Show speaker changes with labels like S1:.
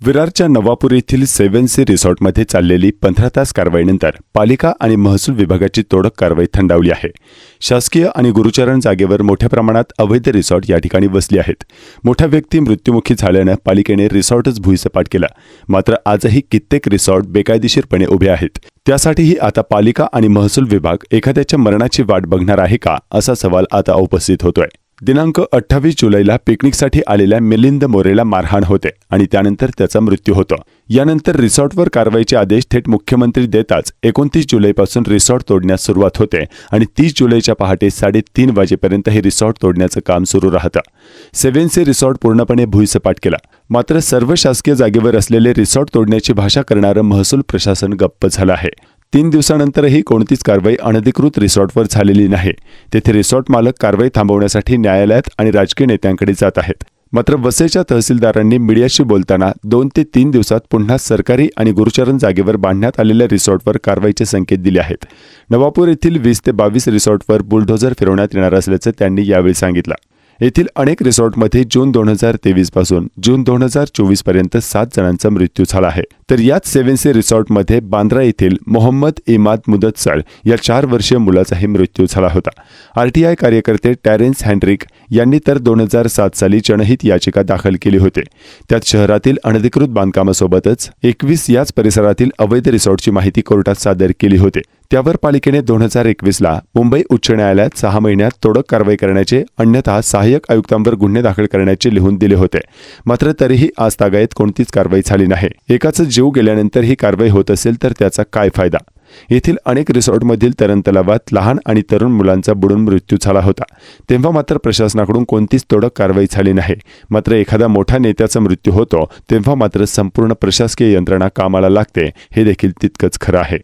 S1: विरारच्या नवापूर येथील 7C रिसॉर्टमध्ये चाललेली 15 तास कारवाईनंतर पालिका आणि महसूल विभागाची तोडक कारवाई थंडावली आहे। शासकीय आणि गुरुचरण जागेवर मोठ्या प्रमाणात अवैध रिसॉर्ट या ठिकाणी वसली आहेत। मोठा व्यक्ती मृत्युमुखी झाल्याने पालिकेने रिसॉर्टच भुईसपाट केला। मात्र आजही कित्येक रिसॉर्ट बेकायदेशीरपणे उभे आहेत। त्यासाठीही आता पालिका आणि महसूल विभाग एखाद्याच्या मरणाची वाट बघणार आहे का, असा सवाल आता उपस्थित होतोय। दिनांक 28 जुलैला पिकनिकसाठी आलेल्या मिलिंद मोरेला मारहाण होते आणि त्यानंतर त्याचा मृत्यू होतो। यानंतर रिसॉर्टवर कारवाईचे आदेश थेट मुख्यमंत्री देताच 29 जुलैपासून रिसॉर्ट तोडण्यास सुरुवात होते आणि 30 जुलैच्या पहाटे 3:30 वाजेपर्यंत हे रिसॉर्ट तोडण्याचं काम सुरू राहतं। 7C रिसॉर्ट पूर्णपणे भुईसपाट केला। मात्र सर्व शासकीय जागेवर असलेले रिसॉर्ट तोडण्याची भाषा करणारं महसूल प्रशासन गप्प झालं आहे। 3 दिवसानंतरही कोणतीच कारवाई अनधिकृत रिसॉर्टवर झालेली नाही। तेथे रिसॉर्ट मालक कारवाई थांबवण्यासाठी न्यायालयात आणि राजकीय नेत्यांकडे जात आहेत। मात्र वसईच्या तहसीलदारांनी मीडियाशी बोलताना 2 ते 3 दिवसात पुन्हा सरकारी आणि गुरुचरण जागेवर बांधण्यात आलेल्या रिसॉर्टवर कारवाईचे संकेत दिले आहेत। नवापूर येथील 20 ते 22 रिसॉर्टवर बुलडोझर फिरवण्यात येणार असल्याचं त्यांनी यावेळी सांगितलं। येथील अनेक रिसॉर्टमध्ये जून 2023 पासून जून 2024 पर्यंत 7 जणांचा मृत्यू झाला आहे। तर याच 7C रिसॉर्टमध्ये बांद्रा येथील मोहम्मद इमाद मुदत्सर या 4 वर्षीय मुलाचाही मृत्यू झाला होता। RTI कार्यकर्ते टॅरेन्स हेनरिक यांनी तर 2007 साली जनहित याचिका दाखल केली होती। त्यात शहरातील अनधिकृत बांधकामासोबतच 21 याच परिसरातील अवैध रिसॉर्टची माहिती कोर्टात सादर केली होती। त्यावर पालिकेने 2021ला मुंबई उच्च न्यायालयात 6 महिन्यात तोडक कारवाई करण्याचे, अन्यथा सहाय्यक आयुक्तांवर गुन्हे दाखल करण्याचे लिहून दिले होते। मात्र तरीही आजतागायत कोणतीच कारवाई झाली नाही। एकाचा जीव गेल्यानंतर ही कारवाई होत असेल तर त्याचा काय फायदा? येथील अनेक रिसॉर्टमधील तरण तलावात लहान आणि तरुण मुलांचा बुडून मृत्यू झाला होता। तेव्हा मात्र प्रशासनाकडून कोणतीच तोडक कारवाई झाली नाही। मात्र एखादा मोठा नेत्याचा मृत्यू होतो तेव्हा मात्र संपूर्ण प्रशासकीय यंत्रणा कामाला लागते, हे देखील तितकंच खरं आहे।